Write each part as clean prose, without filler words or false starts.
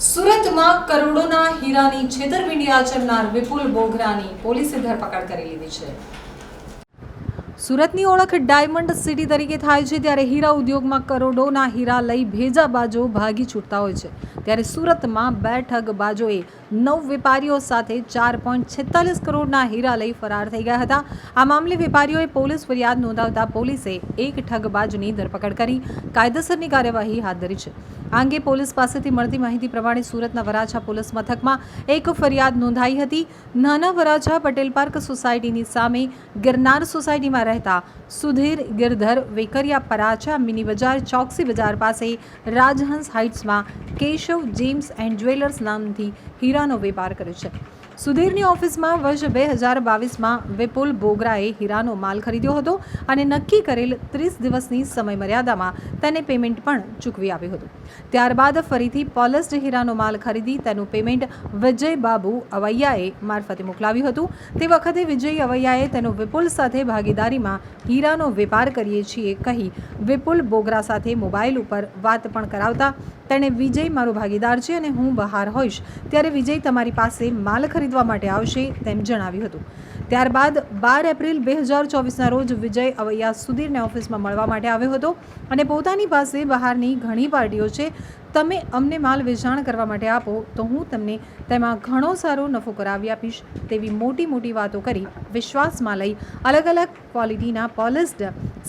સુરતમાં કરોડોના હીરાની છેતરપિંડી આચરનાર વિપુલ બોગરાની પોલીસે ધરપકડ કરી લીધી છે। સુરતની ઓળખ ડાયમંડ સિટી તરીકે થાય છે, ત્યારે હીરા ઉદ્યોગમાં કરોડોના હીરા લઈ ભેજાબાજો ભાગી છૂટતા હોય છે। ત્યારે સુરતમાં બે ઠગબાજોએ 9 વેપારીઓ સાથે 4.46 કરોડના હીરા લઈ ફરાર થઈ ગયા હતા। આ મામલે વેપારીઓએ પોલીસ ફરિયાદ નોંધાવતા પોલીસે એક ઠગબાજની ધરપકડ કરી કાયદેસરની કાર્યવાહી હાથ ધરી છે। આ અંગે પોલીસ પાસેથી મળતી માહિતી પ્રમાણે સુરતના વરાછા પોલીસ મથકમાં એક ફરિયાદ નોંધાઈ હતી। નાના વરાછા પટેલ પાર્ક સોસાયટીની સામે ગિરનાર સોસાયટીમાં રહેતા સુધીર ગિરધર વેકરિયા પરાછા મિની બજાર ચોકસી બજાર પાસે રાજહંસ હાઇટ્સમાં કેશવ જેમ્સ એન્ડ જ્વેલર્સ નામથી હીરાનો વેપાર કરે છે। સુધીરની ઓફિસમાં વર્ષ 2022માં વિપુલ બોગરાએ હીરાનો માલ ખરીદ્યો હતો અને નક્કી કરેલ 30 દિવસની સમયમર્યાદામાં તેને પેમેન્ટ પણ ચૂકવી આપ્યું હતું। ત્યારબાદ ફરીથી પોલિશ્ડ હીરાનો માલ ખરીદી તેનું પેમેન્ટ વિજય બાબુ અવૈયાએ મારફતે મોકલાવ્યું હતું। તે વખતે વિજય અવૈયાએ તેનો વિપુલ સાથે ભાગીદારીમાં હીરાનો વેપાર કરીએ છીએ કહી વિપુલ બોગરા સાથે મોબાઈલ ઉપર વાત પણ કરાવતા તેણે વિજય મારો ભાગીદાર છે અને હું બહાર હોઈશ ત્યારે વિજય તમારી પાસે માલ ખરીદવા માટે આવશે તેમ જણાવ્યું હતું। ત્યારબાદ 12 એપ્રિલ 2024ના રોજ વિજય અવૈયા સુધીરને ઓફિસમાં મળવા માટે આવ્યો હતો અને પોતાની પાસે બહારની ઘણી પાર્ટીઓ છે, તમે અમને માલ વેચાણ કરવા માટે આપો તો હું તમને તેમાં ઘણો સારો નફો કરાવી આપીશ તેવી મોટી વાતો કરી વિશ્વાસમાં લઈ અલગ અલગ ક્વોલિટીના પોલિશ્ડ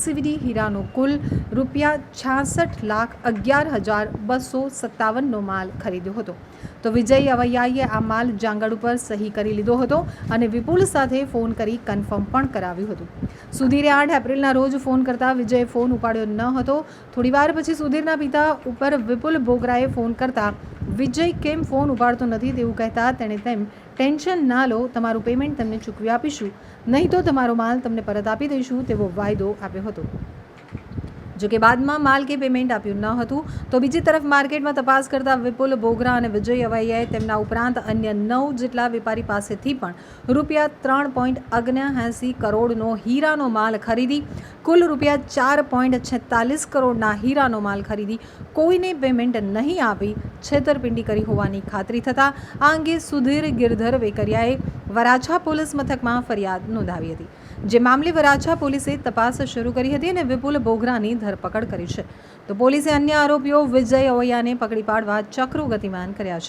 સીવીડી હીરાનો કુલ ₹11,11,257નો માલ ખરીદ્યો હતો। તો વિજય અવૈયાએ આ માલ જાંગડ ઉપર સહી કરી લીધો હતો અને વિપુલ સાથે ફોન કરી કન્ફર્મ પણ કરાવ્યું હતું। સુધીરે 8 એપ્રિલના રોજ ફોન કરતા વિજયે ફોન ઉપાડ્યો ન હતો। થોડીવાર પછી સુધીરના પિતા ઉપર વિપુલ બોગરાએ ફોન કરતા વિજય કેમ ફોન ઉપાડતો નથી તેવું કહેતા તેણે તેમ ટેન્શન ના લો, તમારું પેમેન્ટ તમને ચૂકવી આપીશું, નહીં તો તમારો માલ તમને પરત આપી દઈશું તેવો વાયદો આપ્યો હતો। જો કે બાદમાં માલ કે પેમેન્ટ આપ્યું ન હતું। તો બીજી તરફ માર્કેટમાં તપાસ કરતા વિપુલ બોગરા અને વિજય અવૈયાએ તેમના ઉપરાંત અન્ય 9 જેટલા વેપારી પાસેથી પણ ₹3.79 કરોડનો હીરાનો માલ ખરીદી કુલ ₹4.46 કરોડના હીરાનો માલ ખરીદી કોઈને પેમેન્ટ નહીં આપી છેતરપિંડી કરી હોવાની ખાતરી થતાં આ અંગે સુધીર ગિરધર વેકરિયાએ વરાછા પોલીસ મથકમાં ફરિયાદ નોંધાવી હતી, જે મામલે વરાછા પોલીસે તપાસ શરૂ કરી હતી અને વિપુલ બોગરાની ધરપકડ કરી છે। તો પોલીસે અન્ય આરોપીઓ વિજય અવૈયાને પકડી પાડવા ચક્રો ગતિમાન કર્યા છે।